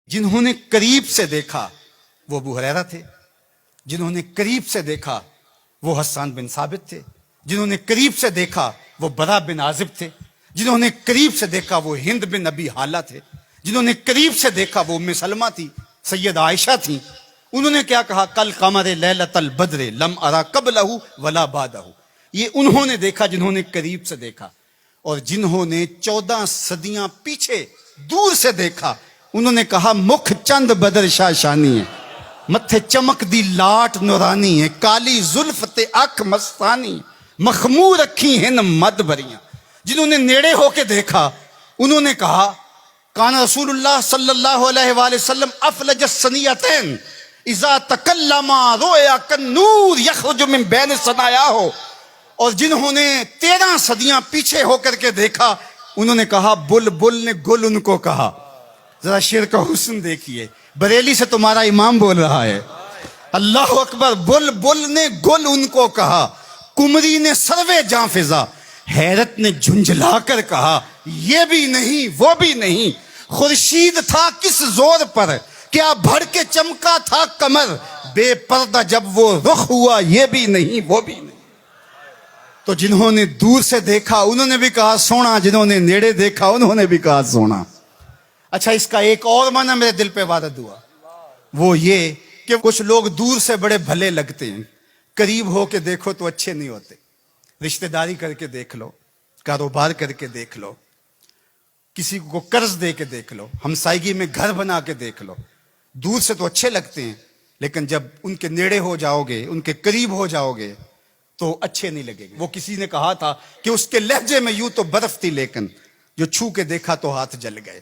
جنہوں نے قریب سے دیکھا وہ ابو ہریرہ تھے، جنہوں نے قریب سے دیکھا وہ حسان بن ثابت تھے، جنہوں نے قریب سے دیکھا وہ برا بن عازب تھے، جنہوں نے قریب سے دیکھا وہ ہند بن ابی حالہ تھے، جنہوں نے قریب سے دیکھا وہ ام سلمہ تھی، سید عائشہ تھیں۔ انہوں نے کیا کہا؟ کل قمر لیلۃ البدر لم ارا قبلہ ولا بعدہ۔ یہ انہوں نے دیکھا جنہوں نے قریب سے دیکھا، اور جنہوں نے 14 صدیاں پیچھے دور سے دیکھا انہوں نے کہا مکھ چند بدر شاہ شانی ہے، متھے چمک دی لاٹ نورانی ہے، کالی زلف تے اکھ مستانی، مخمور اکھی ہیں مد بریاں۔ جنہوں نے نیڑے ہو کے دیکھا انہوں نے کہا کان رسول اللہ صلی اللہ علیہ وآلہ وسلم افلج السنیتین اذا تکلم رویا کالنور یخرج من بین ثنایاہ۔ اور جنہوں نے 13 صدیاں پیچھے ہو کر کے دیکھا انہوں نے کہا بلبل نے گل ان کو کہا۔ ذرا شعر کا حسن دیکھیے، بریلی سے تمہارا امام بول رہا ہے، اللہ اکبر۔ بلبل نے گل ان کو کہا، کمری نے سروے جاں فضا، حیرت نے جھنجھلا کر کہا یہ بھی نہیں وہ بھی نہیں، خورشید تھا کس زور پر، کیا بھڑ کے چمکا تھا کمر، بے پردہ جب وہ رخ ہوا یہ بھی نہیں وہ بھی نہیں۔ تو جنہوں نے دور سے دیکھا انہوں نے بھی کہا سونا، جنہوں نے نیڑے دیکھا انہوں نے بھی کہا سونا۔ اچھا، اس کا ایک اور معنی میرے دل پہ وارد ہوا، وہ یہ کہ کچھ لوگ دور سے بڑے بھلے لگتے ہیں، قریب ہو کے دیکھو تو اچھے نہیں ہوتے۔ رشتہ داری کر کے دیکھ لو، کاروبار کر کے دیکھ لو، کسی کو قرض دے کے دیکھ لو، ہمسائیگی میں گھر بنا کے دیکھ لو، دور سے تو اچھے لگتے ہیں لیکن جب ان کے نیڑے ہو جاؤ گے، ان کے قریب ہو جاؤ گے تو اچھے نہیں لگے گے۔ وہ کسی نے کہا تھا کہ اس کے لہجے میں یوں تو برف تھی لیکن جو چھو کے دیکھا تو ہاتھ جل گئے۔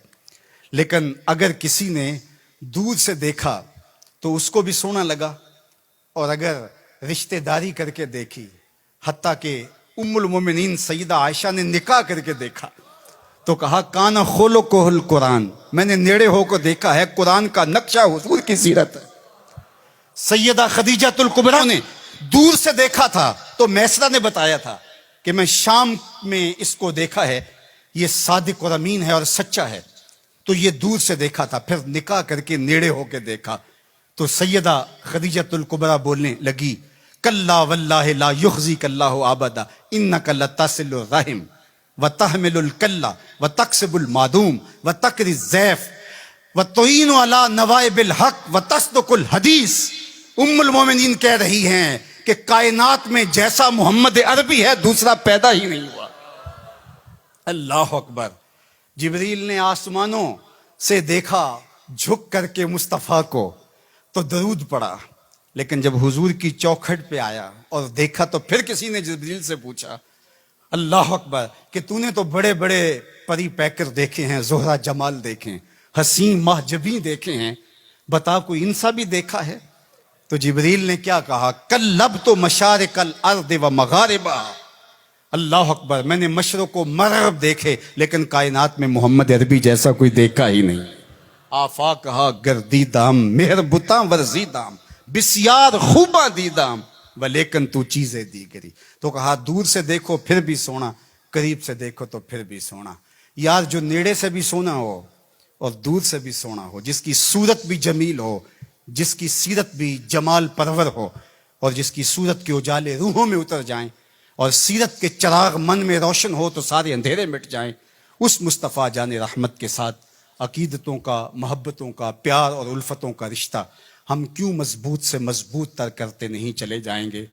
لیکن اگر کسی نے دور سے دیکھا تو اس کو بھی سونا لگا، اور اگر رشتہ داری کر کے دیکھی، حتیٰ کہ ام المومنین سیدہ عائشہ نے نکاح کر کے دیکھا تو کہا کانا خلقہ القرآن، میں نے نیڑے ہو کو دیکھا ہے، قرآن کا نقشہ حضور کی سیرت ہے۔ سیدہ خدیجہ الکبریٰ نے دور سے دیکھا تھا تو میسرہ نے بتایا تھا کہ میں شام میں اس کو دیکھا ہے، یہ صادق اور امین ہے اور سچا ہے، تو یہ دور سے دیکھا تھا، پھر نکاح کر کے نیڑے ہو کے دیکھا تو سیدہ خدیجہ الکبریٰ بولنے لگی کلا واللہ لا یخزیک اللہ ابدا انک لتصل الرحم وتحمل الکلہ وتکسب المعدوم وتقری الضیف وتعین علی نوائب الحق وتصدق الحدیث۔ ام المومنین کہہ رہی ہیں کہ کائنات میں جیسا محمد عربی ہے دوسرا پیدا ہی نہیں ہوا۔ اللہ اکبر۔ جبریل نے آسمانوں سے دیکھا جھک کر کے مصطفیٰ کو تو درود پڑا، لیکن جب حضور کی چوکھٹ پہ آیا اور دیکھا تو پھر کسی نے جبریل سے پوچھا اللہ اکبر کہ تو نے تو بڑے بڑے پری پیکر دیکھے ہیں، زہرہ جمال دیکھے ہیں، حسین محجبیں دیکھے ہیں، بتا کوئی انسا بھی دیکھا ہے؟ تو جبریل نے کیا کہا کلبت مشارق الارض و مغاربہ۔ اللہ اکبر، میں نے مشرق و مغرب دیکھے لیکن کائنات میں محمد عربی جیسا کوئی دیکھا ہی نہیں۔ آفاق کہا گردیدام مہر بتاں ورزیدام بسیار خوباں دیدام ولیکن تو چیزیں دیگری۔ تو کہا دور سے دیکھو پھر بھی سونا، قریب سے دیکھو تو پھر بھی سونا۔ یار جو نیڑے سے بھی سونا ہو اور دور سے بھی سونا ہو، جس کی صورت بھی جمیل ہو، جس کی سیرت بھی جمال پرور ہو، اور جس کی صورت کے اجالے روحوں میں اتر جائیں اور سیرت کے چراغ من میں روشن ہو تو سارے اندھیرے مٹ جائیں، اس مصطفیٰ جان رحمت کے ساتھ عقیدتوں کا، محبتوں کا، پیار اور الفتوں کا رشتہ ہم کیوں مضبوط سے مضبوط تر کرتے نہیں چلے جائیں گے؟